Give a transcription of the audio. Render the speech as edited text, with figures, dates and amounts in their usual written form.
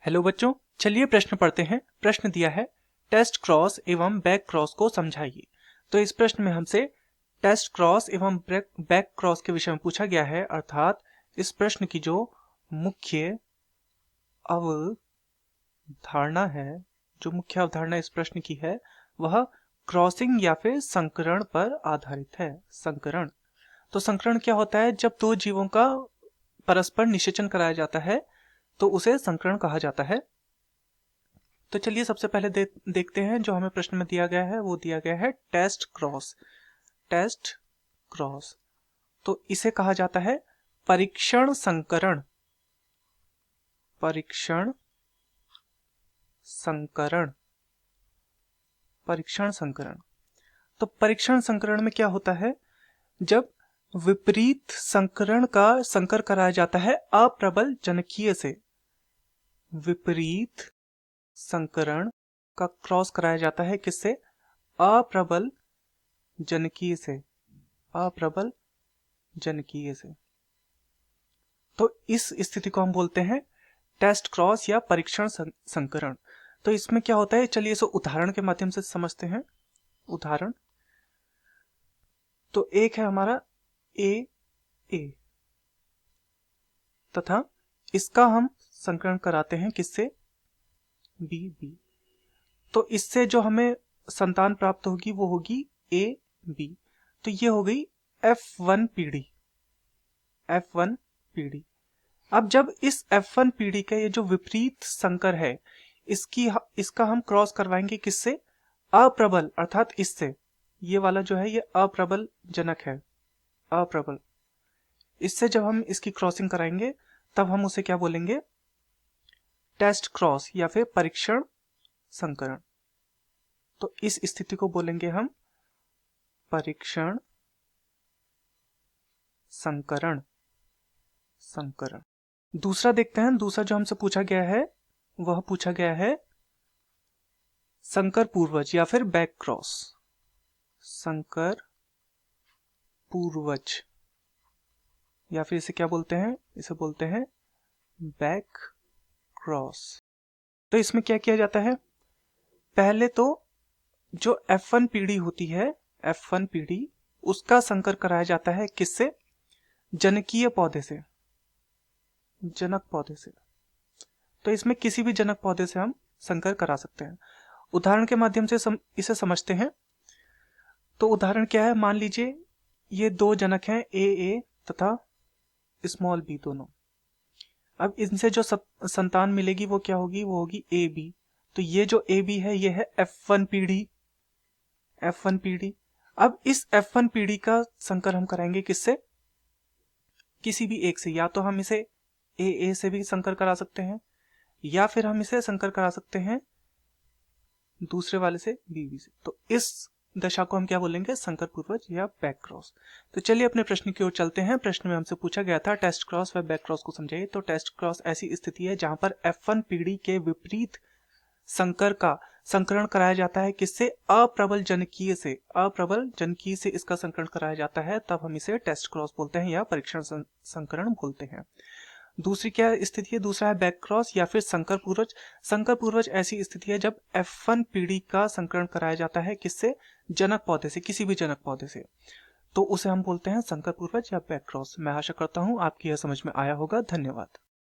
Hello बच्चों, चलिए प्रश्न पढ़ते हैं। प्रश्न दिया है टेस्ट क्रॉस एवं बैक क्रॉस को समझाइए। तो इस प्रश्न में हमसे टेस्ट क्रॉस एवं बैक क्रॉस के विषय में पूछा गया है, अर्थात इस प्रश्न की जो मुख्य अवधारणा है, जो मुख्य अवधारणा इस प्रश्न की है वह क्रॉसिंग या फिर संकरण पर आधारित है। संकरण, तो संकरण क्या होता है? जब दो जीवों का परस्पर निषेचन कराया जाता है तो उसे संकरण कहा जाता है। तो चलिए सबसे पहले देखते हैं जो हमें प्रश्न में दिया गया है। वो दिया गया है टेस्ट क्रॉस। टेस्ट क्रॉस, तो इसे कहा जाता है परीक्षण संकरण। परीक्षण संकरण, परीक्षण संकरण। तो परीक्षण संकरण में क्या होता है? जब विपरीत संकरण का संकर कराया जाता है अप्रबल जनकीय से। विपरीत संकरण का क्रॉस कराया जाता है किससे? अप्रबल जनकीय से। अप्रबल जनकीय से। तो इस स्थिति को हम बोलते हैं टेस्ट क्रॉस या परीक्षण संकरण। तो इसमें क्या होता है, चलिए इसे उदाहरण के माध्यम से समझते हैं। उदाहरण, तो एक है हमारा ए तथा इसका हम संकरण कराते हैं किससे? बी। तो इससे जो हमें संतान प्राप्त होगी वो होगी ए बी। तो ये हो गई F1 पीढ़ी। F1 पीढ़ी। अब जब इस F1 पीढ़ी का ये जो विपरीत संकर है, इसका हम क्रॉस करवाएंगे किससे? अप्रबल, अर्थात इससे। ये वाला जो है ये अप्रबल जनक है, अप्रबल। इससे जब हम इसकी क्रॉसिंग कराएंगे तब हम उसे क्या बोलेंगे? टेस्ट क्रॉस या फिर परीक्षण संकरण। तो इस स्थिति को बोलेंगे हम परीक्षण संकरण। संकरण। दूसरा देखते हैं। दूसरा जो हमसे पूछा गया है वह पूछा गया है संकर पूर्वज या फिर बैक क्रॉस। संकर पूर्वज या फिर इसे क्या बोलते हैं? इसे बोलते हैं बैक क्रॉस। तो इसमें क्या किया जाता है? पहले तो जो F1 पीढ़ी होती है, F1 पीढ़ी, उसका संकर कराया जाता है किससे? जनकीय पौधे से, जनक पौधे से। तो इसमें किसी भी जनक पौधे से हम संकर करा सकते हैं। उदाहरण के माध्यम से इसे समझते हैं। तो उदाहरण क्या है? मान लीजिए ये दो जनक हैं ए तथा स्मॉल बी दोनों। अब इनसे जो संतान मिलेगी वो क्या होगी? वो होगी ए बी। तो ये जो ए बी है ये है F1 पीढ़ी। F1 पीढ़ी। अब इस F1 पीढ़ी का संकर हम कराएंगे किससे? किसी भी एक से। या तो हम इसे ए से भी संकर करा सकते हैं या फिर हम इसे संकर करा सकते हैं दूसरे वाले से बी से। तो इस दशा को हम क्या बोलेंगे? संकर पूर्वज या बैक क्रॉस। तो चलिए अपने प्रश्न की ओर चलते हैं। प्रश्न में हमसे पूछा गया था टेस्ट क्रॉस व बैक क्रॉस को समझाइए। तो टेस्ट क्रॉस ऐसी स्थिति है जहां पर F1 पीढ़ी के विपरीत संकर का संकरण कराया जाता है किससे? अप्रबल जनकीय से। अप्रबल जनकीय से इसका संकरण कराया जाता है, तब हम इसे टेस्ट क्रॉस बोलते हैं या परीक्षण संकरण बोलते हैं। दूसरी क्या स्थिति है? दूसरा है बैक क्रॉस या फिर संकर पूर्वज। संकर पूर्वज ऐसी स्थिति है जब F1 पीढ़ी का संकरण कराया जाता है किससे? जनक पौधे से, किसी भी जनक पौधे से। तो उसे हम बोलते हैं संकर पूर्वज या बैक क्रॉस। मैं आशा करता हूं आपकी यह समझ में आया होगा। धन्यवाद।